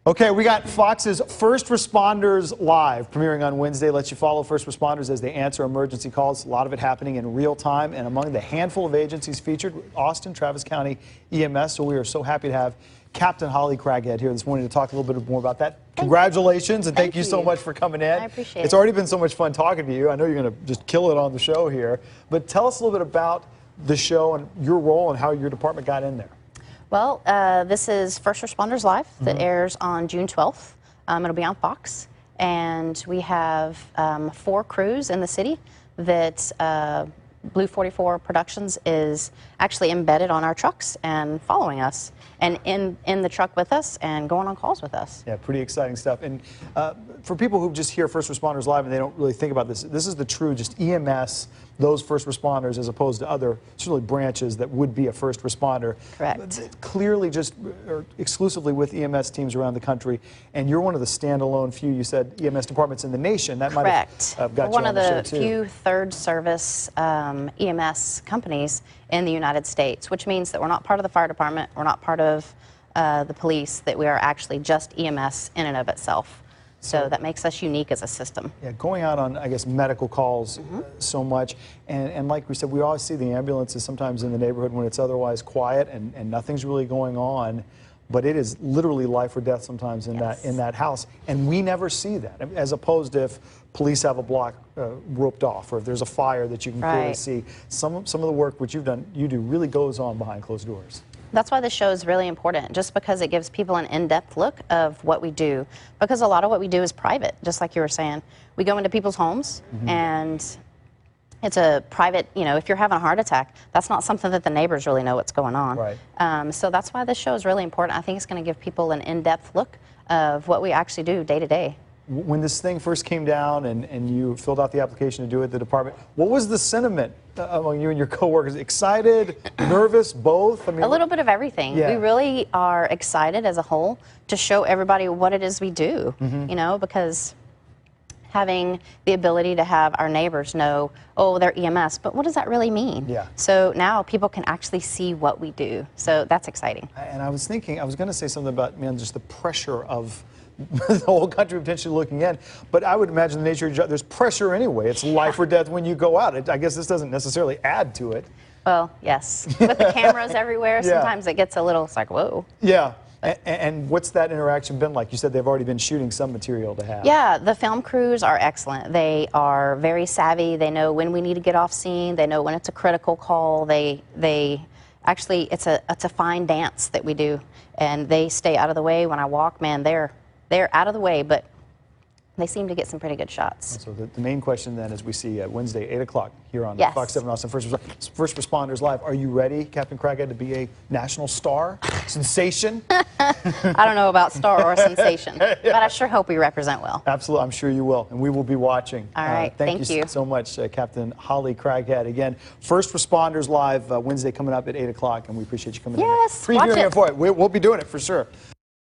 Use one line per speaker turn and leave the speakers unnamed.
Okay, we got Fox's First Responders Live premiering on Wednesday. Lets you follow first responders as they answer emergency calls. A lot of it happening in real time. And among the handful of agencies featured, Austin, Travis County EMS. So we are so happy to have Captain Holly Craghead here this morning to talk a little bit more about that. Congratulations, and thank you so much for coming in.
I appreciate it.
It's already been so much fun talking to you. I know you're going to just kill it on the show here. But tell us a little bit about the show and your role and how your department got in there.
Well, this is First Responders Live that airs on June 12th. It'll be on Fox. And we have 4 crews in the city that Blue 44 Productions is actually embedded on our trucks and following us and in the truck with us and going on calls with us.
Yeah, pretty exciting stuff. And for people who just hear First Responders Live and they don't really think about this, this is the true just EMS, those first responders, as opposed to other certainly branches that would be a first responder.
Correct.
Clearly just or exclusively with EMS teams around the country. And you're one of the standalone few, you said, EMS departments in the nation. That might have got you on the show, too.
One of the few third service EMS companies in the United States, which means that we're not part of the fire department, we're not part of the police, that we are actually just EMS in and of itself. So that makes us unique as a system. Yeah,
going out on, I guess, medical calls so much. And like we said, we always see the ambulances sometimes in the neighborhood when it's otherwise quiet and nothing's really going on. But it is literally life or death sometimes in that house. And we never see that, as opposed to if police have a block roped off or if there's a fire that you can clearly see. Some of the work which you do really goes on behind closed doors.
That's why this show is really important, just because it gives people an in-depth look of what we do. Because a lot of what we do is private, just like you were saying. We go into people's homes and it's a private, you know, if you're having a heart attack, that's not something that the neighbors really know what's going on.
Right.
So that's why this show is really important. I think it's going to give people an in-depth look of what we actually do day to day.
When this thing first came down and you filled out the application to do it at the department, what was the sentiment among you and your coworkers? Excited, nervous, both? I mean,
a little bit of everything.
Yeah.
We really are excited as a whole to show everybody what it is we do, you know, because having the ability to have our neighbors know, oh, they're EMS, but what does that really mean?
Yeah.
So now people can actually see what we do. So that's exciting.
And I was thinking, I was going to say something about, man, just the pressure of the whole country potentially looking in, but I would imagine the nature of your job, there's pressure anyway. It's life or death when you go out. I guess this doesn't necessarily add to it.
Well, yes. With the cameras everywhere, sometimes it gets a little, it's like, whoa.
Yeah. And what's that interaction been like? You said they've already been shooting some material to have.
Yeah, the film crews are excellent. They are very savvy. They know when we need to get off scene. They know when it's a critical call. They actually, it's a fine dance that we do, and they stay out of the way. When I walk, man, they're out of the way, but they seem to get some pretty good shots.
So the main question then is we see Wednesday, 8 o'clock here on Fox 7 Austin First Responders Live. Are you ready, Captain Craghead, to be a national star? Sensation?
I don't know about star or sensation, but I sure hope we represent well.
Absolutely, I'm sure you will, and we will be watching.
All right,
thank you so much, Captain Holly Craghead. Again, First Responders Live Wednesday coming up at 8 o'clock, and we appreciate you coming in.
Yes,
Previewing it for it. We'll be doing it for sure.